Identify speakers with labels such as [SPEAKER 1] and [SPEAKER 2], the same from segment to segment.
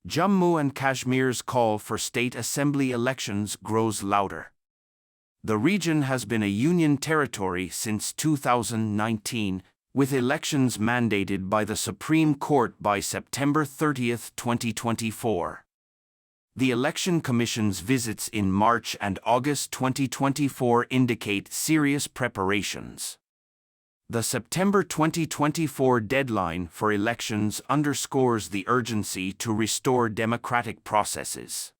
[SPEAKER 1] Jammu and Kashmir's call for state assembly elections grows louder. The region has been a union territory since 2019, with elections mandated by the Supreme Court by September 30, 2024. The Election Commission's visits in March and August 2024 indicate serious preparations. The September 2024 deadline for elections underscores the urgency to restore democratic processes.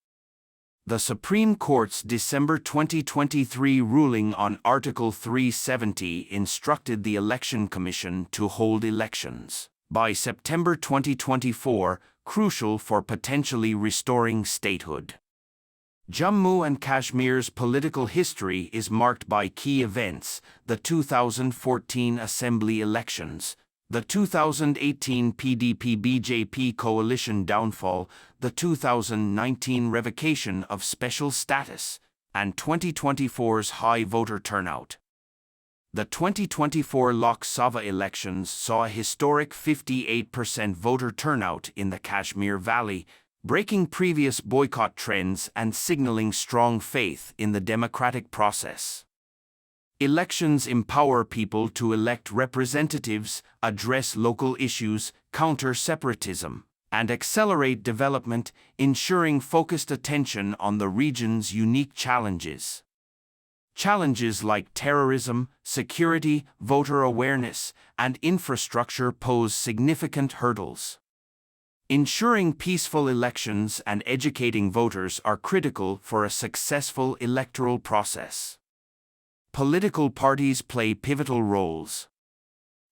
[SPEAKER 1] The Supreme Court's December 2023 ruling on Article 370 instructed the Election Commission to hold elections by September 2024, crucial for potentially restoring statehood. Jammu and Kashmir's political history is marked by key events: the 2014 Assembly elections, the 2018 PDP-BJP Coalition downfall, the 2019 revocation of special status, and 2024's high voter turnout. The 2024 Lok Sabha elections saw a historic 58% voter turnout in the Kashmir Valley, breaking previous boycott trends and signaling strong faith in the democratic process. Elections empower people to elect representatives, address local issues, counter separatism, and accelerate development, ensuring focused attention on the region's unique challenges. Challenges like terrorism, security, voter awareness, and infrastructure pose significant hurdles. Ensuring peaceful elections and educating voters are critical for a successful electoral process. Political parties play pivotal roles.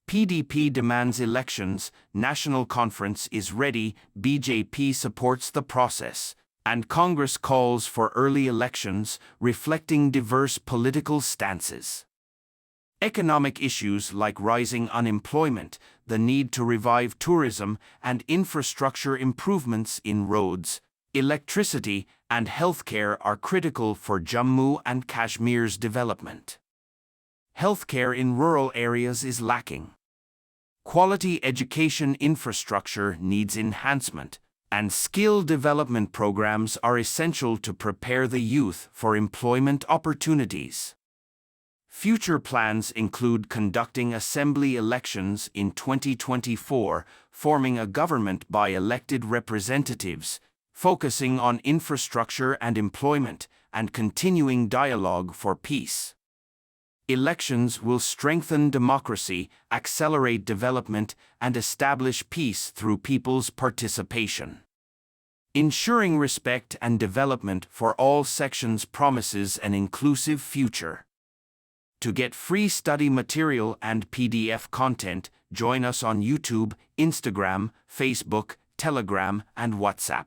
[SPEAKER 1] PDP demands elections, National Conference is ready, BJP supports the process, and Congress calls for early elections, reflecting diverse political stances. Economic issues like rising unemployment, the need to revive tourism, and infrastructure improvements in roads, electricity, and healthcare are critical for Jammu and Kashmir's development. Healthcare in rural areas is lacking. Quality education infrastructure needs enhancement, and skill development programs are essential to prepare the youth for employment opportunities. Future plans include conducting assembly elections in 2024, forming a government by elected representatives, focusing on infrastructure and employment, and continuing dialogue for peace. Elections will strengthen democracy, accelerate development, and establish peace through people's participation. Ensuring respect and development for all sections promises an inclusive future. To get free study material and PDF content, join us on YouTube, Instagram, Facebook, Telegram, and WhatsApp.